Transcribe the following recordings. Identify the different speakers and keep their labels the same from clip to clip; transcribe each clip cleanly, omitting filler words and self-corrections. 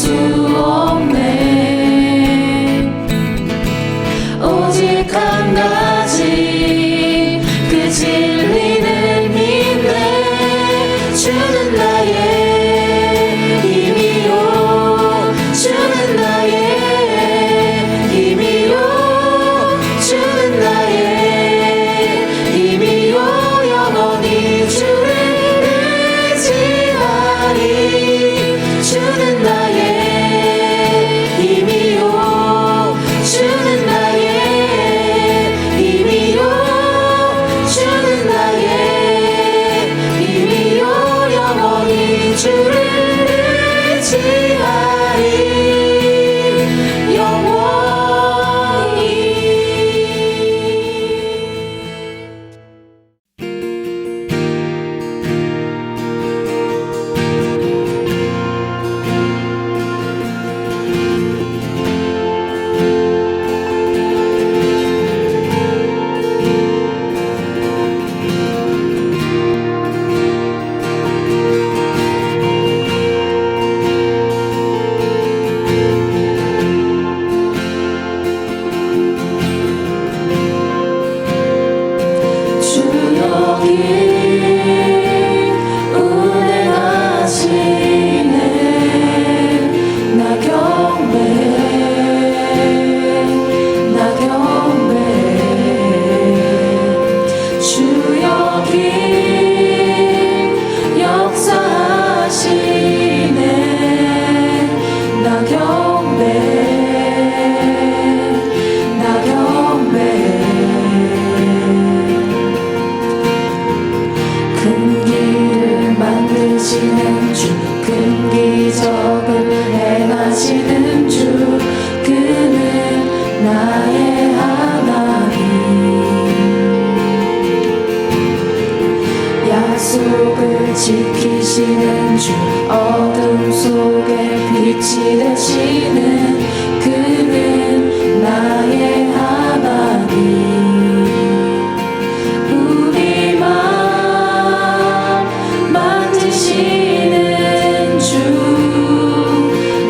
Speaker 1: 수 없네. 오직 한 가지 그 진리를 믿네. 주는 나의 힘이요, 주는 나의 힘이요, 주는 나의 힘이요. 영원히 주를 의지하리. 주는 나의 힘이요, 주는 나의 힘이요, 주는 나의 힘이요. 영원히 주를 의지하리. 영원히. 주 여기 운행하시네. 나 경배, 나 경배. 주 여기 역사하시네. 나 경배, 나 경배. 큰 길을 만드시는 주, 큰 기적을 행하시는 주, 그는 나의 하나님. 약속을 지키시는 주, 어둠 속에 빛이 되시는 그는 나의 하나님. 우리 맘 만지시는 주,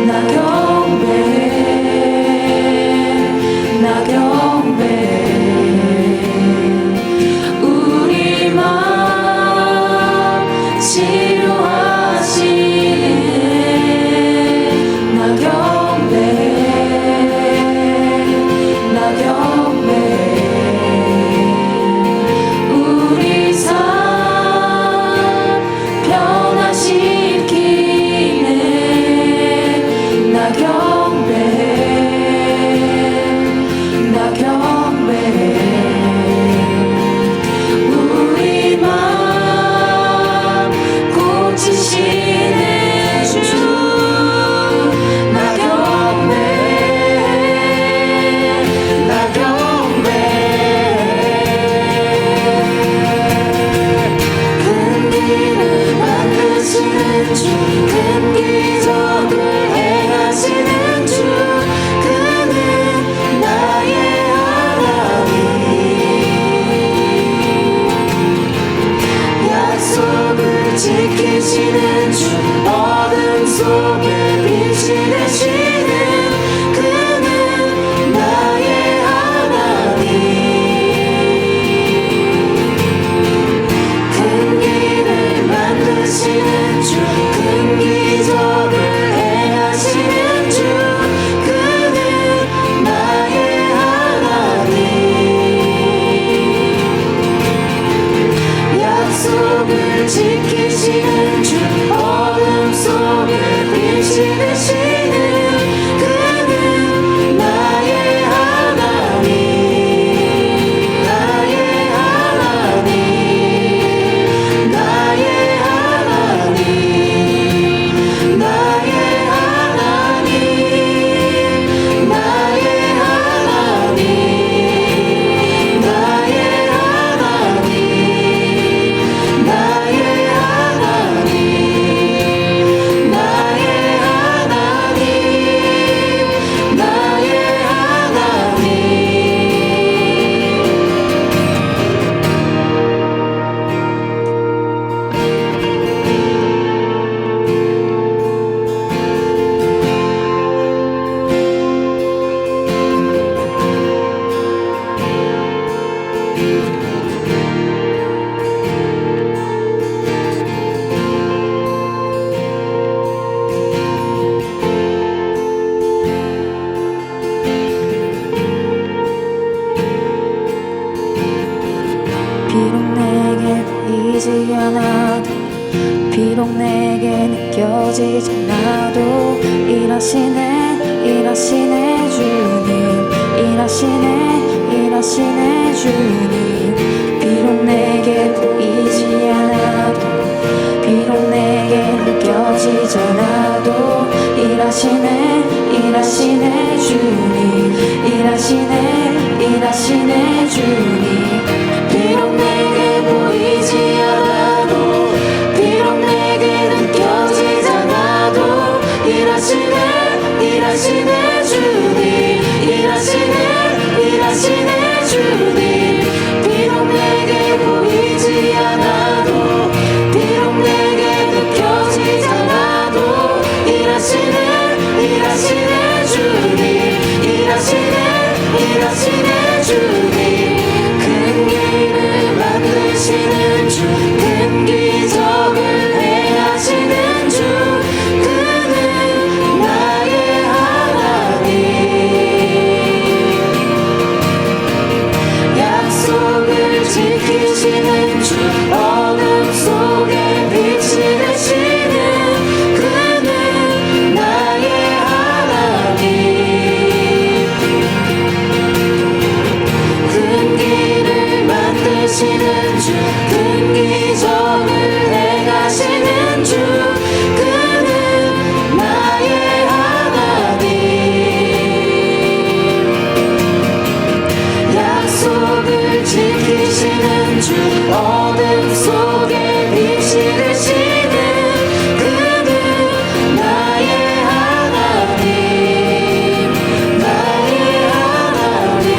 Speaker 1: 나 경배, 나 경배. 우리 맘 치료하시네. 나 경배, 나 경배. 우리 삶 변화시키네. 나 경배, 나 경배. 우리 맘 고치시는 주, 나 경배, 나 경배. 큰 길을 만드시는 주, 큰 기적을 행하시는 주, 그는 나의 하나님. 약속을 지키시는 주, 어둠 속에 빛이 되시는 그는 나의 하나님. 큰 길을 만드시는 주, 큰 기적을 행하시는 주, 그는 나의 하나님. 약속을 지키시는 주, 어둠 속에 빛이 되시는 그는 나의 하나님. 나의 하나님, 나의 하나님, 나의 하나님, 나의 하나님, 나의 하나님, 나의 하나님, 나의 하나님.
Speaker 2: 느껴지지 않아도 일하시네 주님, 일하시네 주님. 비록 내게 보이지 않아도, 비록 내게 느껴지지 않아도 일하시네 주님, 일하시네 주님. 비록 내게 보이지 않아도, 비록 내게 느껴지지 않아도 일하시네 주님, 일하시네 주님. 비록 내게 보이지 않아도, 비록 내게 느껴지지 않아도 일하시네 주님, 일하시네 주님. 큰 길을 만드시는 주, 큰 기적을 행하시는 주, 그는 나의 하나님. 약속을 지키시는 주, 어둠 속에 빛이 되시는 그는 나의 하나님. 큰 길을 만드시는 주, 큰 기적을 행하시는 주, 그는 나의 하나님. 약속을 지키시는 주, 어둠 속에 빛이 되시는 그는 나의 하나님, 나의 하나님,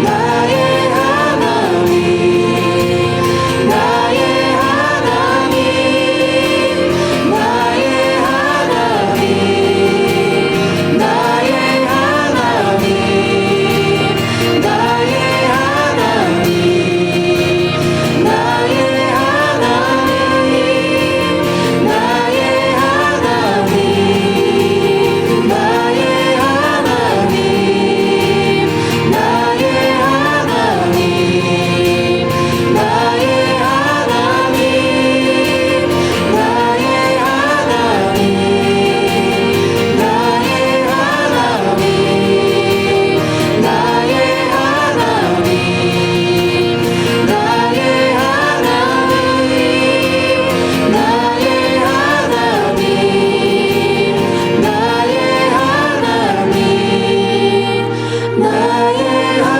Speaker 2: 나의 하나님, 나의 하나님, 나의 하나님, 나의 하나님, 나의 하나님, 나의 하나님, 나의 하나님, 나의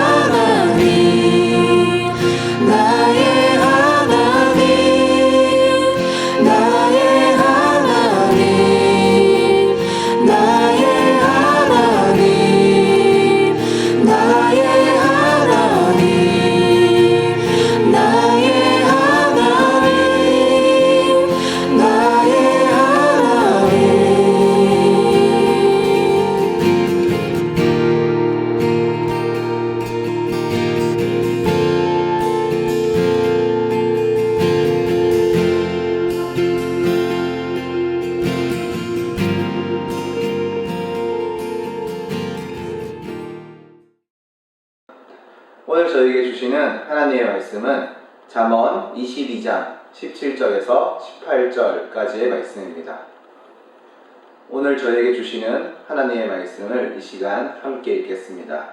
Speaker 3: 오늘 저에게 주시는 하나님의 말씀은 잠언 22장 17절에서 18절까지의 말씀입니다. 오늘 저에게 주시는 하나님의 말씀을 이 시간 함께 읽겠습니다.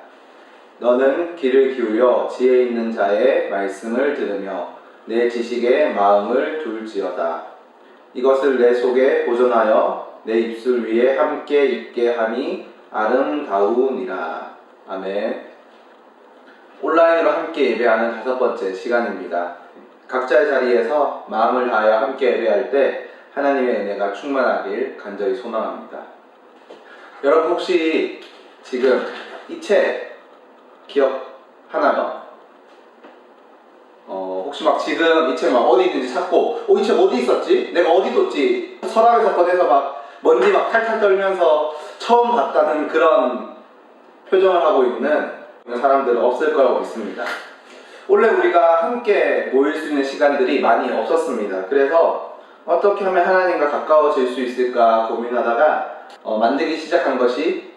Speaker 3: 너는 귀를 기울여 지혜 있는 자의 말씀을 들으며 내 지식에 마음을 둘지어다. 이것을 내 속에 보존하여 내 입술 위에 함께 있게 함이 아름다우니라. 아멘. 온라인으로 함께 예배하는 5번째 시간입니다. 각자의 자리에서 마음을 다하여 함께 예배할 때 하나님의 은혜가 충만하길 간절히 소망합니다. 여러분 혹시 지금 이 책 기억하나요? 혹시 막 지금 이 책 막 어디 있는지 찾고 이 책 어디 있었지? 내가 어디 뒀지? 서랍에서 꺼내서 막 먼지 막 탈탈 떨면서 처음 봤다는 그런 표정을 하고 있는 사람들은 없을 거라고 믿습니다. 원래 우리가 함께 모일 수 있는 시간들이 많이 없었습니다. 그래서 어떻게 하면 하나님과 가까워질 수 있을까 고민하다가 만들기 시작한 것이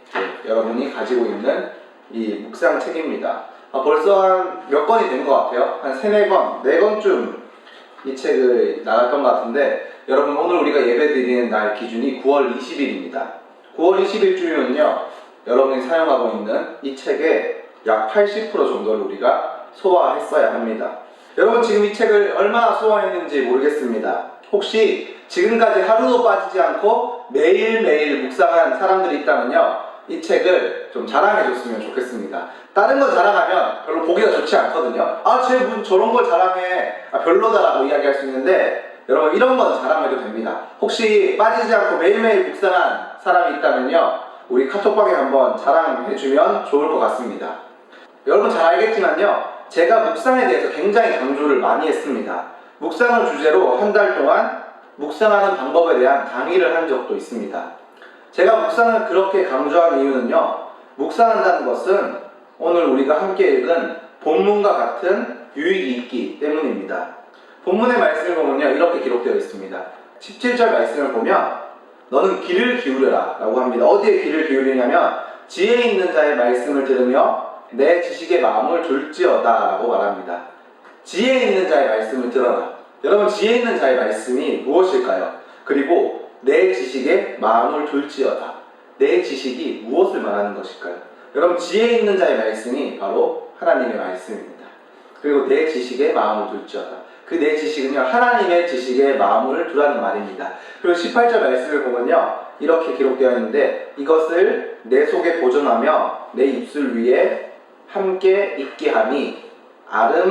Speaker 3: 여러분이 가지고 있는 이 묵상책입니다. 벌써 한 몇 권이 된 것 같아요. 한 3-4권, 4권쯤 이 책을 나갔던 것 같은데 여러분 오늘 우리가 예배 드리는 날 기준이 9월 20일입니다. 9월 20일쯤이면요 여러분이 사용하고 있는 이 책의 약 80% 정도를 우리가 소화했어야 합니다. 여러분 지금 이 책을 얼마나 소화했는지 모르겠습니다. 혹시 지금까지 하루도 빠지지 않고 매일매일 묵상한 사람들이 있다면요 이 책을 좀 자랑해줬으면 좋겠습니다. 다른 거 자랑하면 별로 보기가 좋지 않거든요. 아, 쟤 무슨 저런 걸 자랑해. 아, 별로다라고 이야기할 수 있는데 여러분 이런 건 자랑해도 됩니다. 혹시 빠지지 않고 매일매일 묵상한 사람이 있다면요 우리 카톡방에 한번 자랑해주면 좋을 것 같습니다. 여러분 잘 알겠지만요 제가 묵상에 대해서 굉장히 강조를 많이 했습니다. 묵상을 주제로 한 달 동안 묵상하는 방법에 대한 강의를 한 적도 있습니다. 제가 묵상을 그렇게 강조한 이유는요 묵상한다는 것은 오늘 우리가 함께 읽은 본문과 같은 유익이 있기 때문입니다. 본문의 말씀을 보면요 이렇게 기록되어 있습니다. 17절 말씀을 보면 너는 귀를 기울여라 라고 합니다. 어디에 귀를 기울이냐면 지혜 있는 자의 말씀을 들으며 내 지식의 마음을 둘지어다 라고 말합니다. 지혜 있는 자의 말씀을 들어라. 여러분 지혜 있는 자의 말씀이 무엇일까요? 그리고 내 지식에 마음을 둘지어다. 내 지식이 무엇을 말하는 것일까요? 여러분 지혜 있는 자의 말씀이 바로 하나님의 말씀입니다. 그리고 내 지식에 마음을 둘지어다. 그 내 지식은요 하나님의 지식에 마음을 두라는 말입니다. 그리고 18절 말씀을 보면요 이렇게 기록되어 있는데 이것을 내 속에 보존하며 내 입술 위에 함께 있게 함이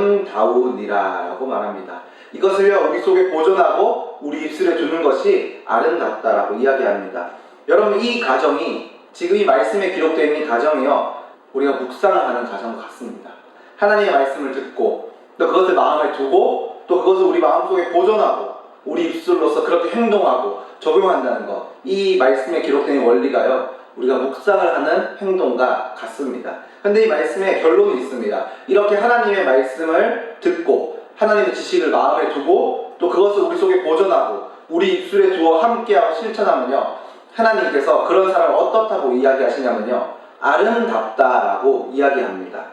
Speaker 3: 아름다우니라 라고 말합니다. 이것을요 우리 속에 보존하고 우리 입술에 두는 것이 아름답다라고 이야기합니다. 여러분 이 가정이 지금 이 말씀에 기록되어 있는 가정이요 우리가 묵상을 하는 가정과 같습니다. 하나님의 말씀을 듣고 또 그것을 마음에 두고 또 그것을 우리 마음속에 보존하고 우리 입술로서 그렇게 행동하고 적용한다는 것, 이 말씀에 기록된 원리가요 우리가 묵상을 하는 행동과 같습니다. 근데 이 말씀에 결론이 있습니다. 이렇게 하나님의 말씀을 듣고 하나님의 지식을 마음에 두고 또 그것을 우리 속에 보존하고 우리 입술에 두어 함께하고 실천하면요 하나님께서 그런 사람을 어떻다고 이야기하시냐면요 아름답다라고 이야기합니다.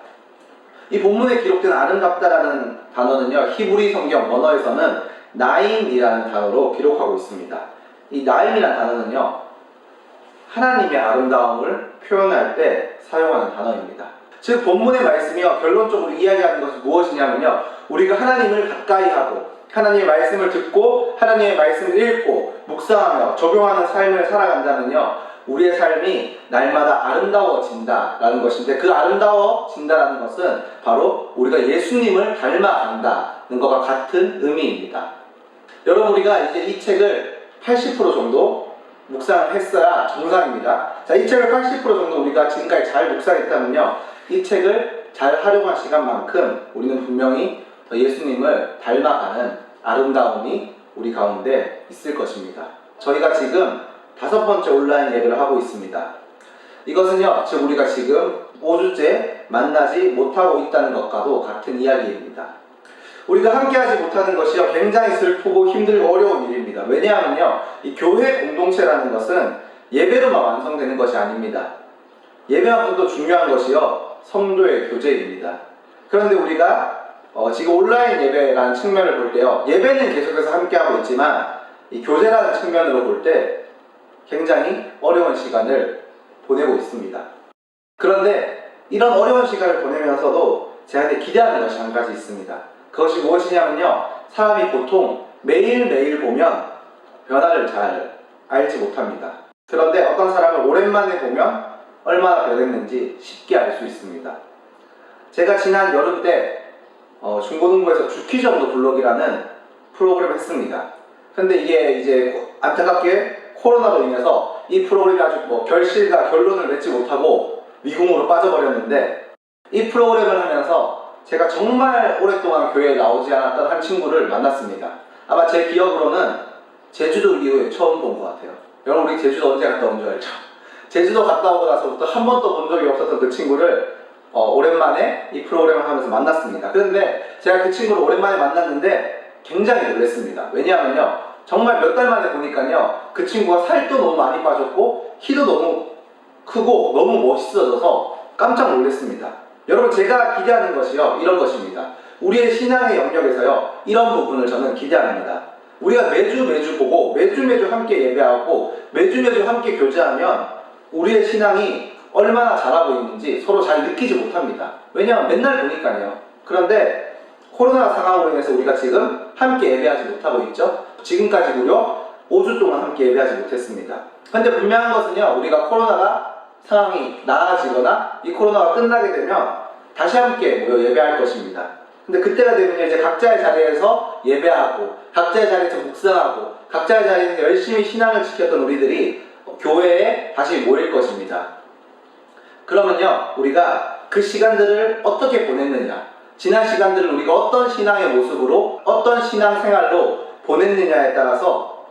Speaker 3: 이 본문에 기록된 아름답다라는 단어는요 히브리 성경 원어에서는 나임이라는 단어로 기록하고 있습니다. 이 나임이라는 단어는요 하나님의 아름다움을 표현할 때 사용하는 단어입니다. 즉 본문의 말씀이요 결론적으로 이야기하는 것은 무엇이냐면요 우리가 하나님을 가까이 하고 하나님의 말씀을 듣고 하나님의 말씀을 읽고 묵상하며 적용하는 삶을 살아간다면요 우리의 삶이 날마다 아름다워진다라는 것인데 그 아름다워진다라는 것은 바로 우리가 예수님을 닮아간다는 것과 같은 의미입니다. 여러분 우리가 이제 이 책을 80% 정도 묵상을 했어야 정상입니다. 자, 이 책을 80% 정도 우리가 지금까지 잘 묵상했다면요 이 책을 잘 활용한 시간만큼 우리는 분명히 예수님을 닮아가는 아름다움이 우리 가운데 있을 것입니다. 저희가 지금 5번째 온라인 예배를 하고 있습니다. 이것은요 즉 우리가 지금 5주째 만나지 못하고 있다는 것과도 같은 이야기입니다. 우리가 함께하지 못하는 것이요 굉장히 슬프고 힘들고 어려운 일입니다. 왜냐하면요 이 교회 공동체라는 것은 예배로만 완성되는 것이 아닙니다. 예배만큼도 중요한 것이요 성도의 교제입니다. 그런데 우리가 지금 온라인 예배라는 측면을 볼 때요 예배는 계속해서 함께하고 있지만 이 교제라는 측면으로 볼 때 굉장히 어려운 시간을 보내고 있습니다. 그런데 이런 어려운 시간을 보내면서도 저한테 기대하는 것이 한 가지 있습니다. 그것이 무엇이냐면요 사람이 보통 매일매일 보면 변화를 잘 알지 못합니다. 그런데 어떤 사람을 오랜만에 보면 얼마나 변했는지 쉽게 알 수 있습니다. 제가 지난 여름 때 중고등부에서 주키정도 블록이라는 프로그램을 했습니다. 근데 이게 이제 안타깝게 코로나로 인해서 이 프로그램이 아주 결실과 결론을 맺지 못하고 미궁으로 빠져버렸는데 이 프로그램을 하면서 제가 정말 오랫동안 교회에 나오지 않았던 한 친구를 만났습니다. 아마 제 기억으로는 제주도 이후에 처음 본 것 같아요. 여러분 우리 제주도 언제 갔다 온 줄 알죠? 제주도 갔다 오고 나서부터 한 번도 본 적이 없었던 그 친구를 오랜만에 이 프로그램을 하면서 만났습니다. 그런데 제가 그 친구를 오랜만에 만났는데 굉장히 놀랐습니다. 왜냐하면요 정말 몇 달 만에 보니까요 그 친구가 살도 너무 많이 빠졌고 키도 너무 크고 너무 멋있어져서 깜짝 놀랐습니다. 여러분 제가 기대하는 것이요 이런 것입니다. 우리의 신앙의 영역에서요 이런 부분을 저는 기대합니다. 우리가 매주 보고 매주 함께 예배하고 매주 함께 교제하면 우리의 신앙이 얼마나 잘하고 있는지 서로 잘 느끼지 못합니다. 왜냐하면 맨날 보니까요. 그런데 코로나 상황으로 인해서 우리가 지금 함께 예배하지 못하고 있죠. 지금까지 무려 5주 동안 함께 예배하지 못했습니다. 그런데 분명한 것은요, 우리가 코로나가 상황이 나아지거나 이 코로나가 끝나게 되면 다시 함께 모여 예배할 것입니다. 근데 그때가 되면 이제 각자의 자리에서 예배하고 각자의 자리에서 묵상하고 각자의 자리에서 열심히 신앙을 지켰던 우리들이 교회에 다시 모일 것입니다. 그러면요, 우리가 그 시간들을 어떻게 보냈느냐, 지난 시간들을 우리가 어떤 신앙의 모습으로 어떤 신앙생활로 보냈느냐에 따라서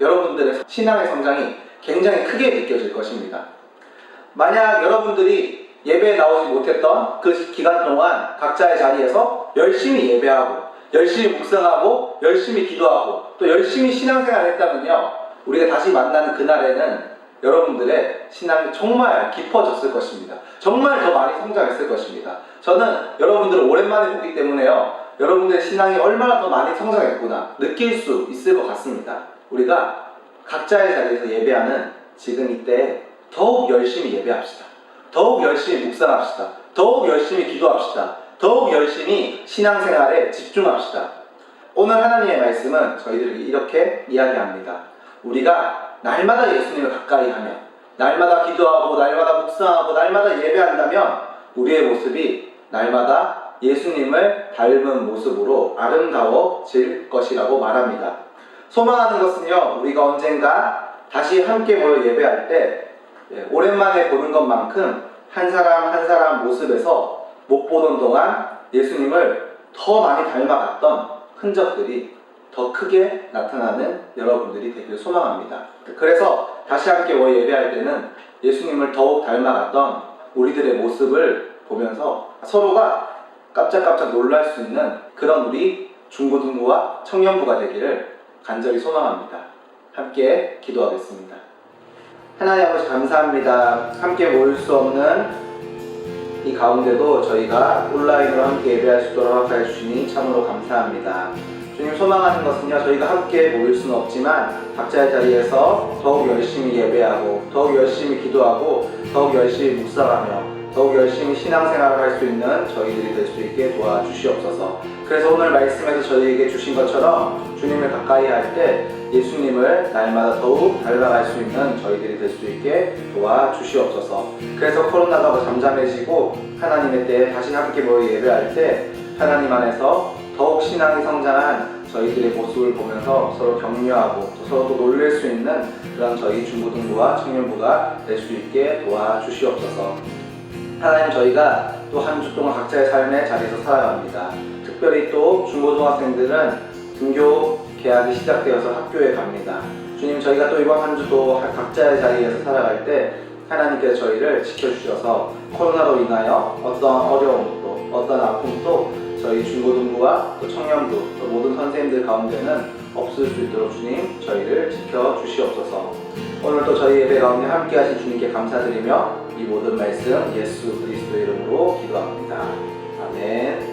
Speaker 3: 여러분들의 신앙의 성장이 굉장히 크게 느껴질 것입니다. 만약 여러분들이 예배에 나오지 못했던 그 기간 동안 각자의 자리에서 열심히 예배하고 열심히 묵상하고 열심히 기도하고 또 열심히 신앙생활을 했다면요, 우리가 다시 만나는 그날에는 여러분들의 신앙이 정말 깊어졌을 것입니다. 정말 더 많이 성장했을 것입니다. 저는 여러분들을 오랜만에 보기 때문에요, 여러분들의 신앙이 얼마나 더 많이 성장했구나 느낄 수 있을 것 같습니다. 우리가 각자의 자리에서 예배하는 지금 이때 더욱 열심히 예배합시다. 더욱 열심히 묵상합시다. 더욱 열심히 기도합시다. 더욱 열심히 신앙생활에 집중합시다. 오늘 하나님의 말씀은 저희들에게 이렇게 이야기합니다. 우리가 날마다 예수님을 가까이 하며 날마다 기도하고 날마다 묵상하고 날마다 예배한다면 우리의 모습이 날마다 예수님을 닮은 모습으로 아름다워질 것이라고 말합니다. 소망하는 것은요, 우리가 언젠가 다시 함께 모여 예배할 때 오랜만에 보는 것만큼 한 사람 한 사람 모습에서 못 보던 동안 예수님을 더 많이 닮아갔던 흔적들이 더 크게 나타나는 여러분들이 되길 소망합니다. 그래서 다시 함께 모여 예배할 때는 예수님을 더욱 닮아갔던 우리들의 모습을 보면서 서로가 깜짝깜짝 놀랄 수 있는 그런 우리 중고등부와 청년부가 되기를 간절히 소망합니다. 함께 기도하겠습니다. 하나님 아버지 감사합니다. 함께 모일 수 없는 이 가운데도 저희가 온라인으로 함께 예배할 수 있도록 허락하여 주시니 참으로 감사합니다. 주님, 소망하는 것은요, 저희가 함께 모일 수는 없지만 각자의 자리에서 더욱 열심히 예배하고 더욱 열심히 기도하고 더욱 열심히 묵상하며 더욱 열심히 신앙생활을 할 수 있는 저희들이 될 수 있게 도와주시옵소서. 그래서 오늘 말씀에서 저희에게 주신 것처럼 주님을 가까이 할 때 예수님을 날마다 더욱 닮아갈 수 있는 저희들이 될 수 있게 도와주시옵소서. 그래서 코로나가 잠잠해지고 하나님의 때에 다시 함께 모여 예배할 때 하나님 안에서 더욱 신앙이 성장한 저희들의 모습을 보면서 서로 격려하고 또 서로 또 놀랄 수 있는 그런 저희 중고등부와 청년부가 될 수 있게 도와주시옵소서. 하나님, 저희가 또 한 주 동안 각자의 삶의 자리에서 살아갑니다. 특별히 또 중고등학생들은 등교 개학이 시작되어서 학교에 갑니다. 주님, 저희가 또 이번 한 주도 각자의 자리에서 살아갈 때 하나님께서 저희를 지켜주셔서 코로나로 인하여 어떤 어려움도 어떤 아픔도 저희 중고등부와 또 청년부 또 모든 선생님들 가운데는 없을 수 있도록 주님, 저희를 지켜주시옵소서. 오늘 또 저희 예배 가운데 함께 하신 주님께 감사드리며 이 모든 말씀 예수 그리스도의 이름으로 기도합니다. 아멘.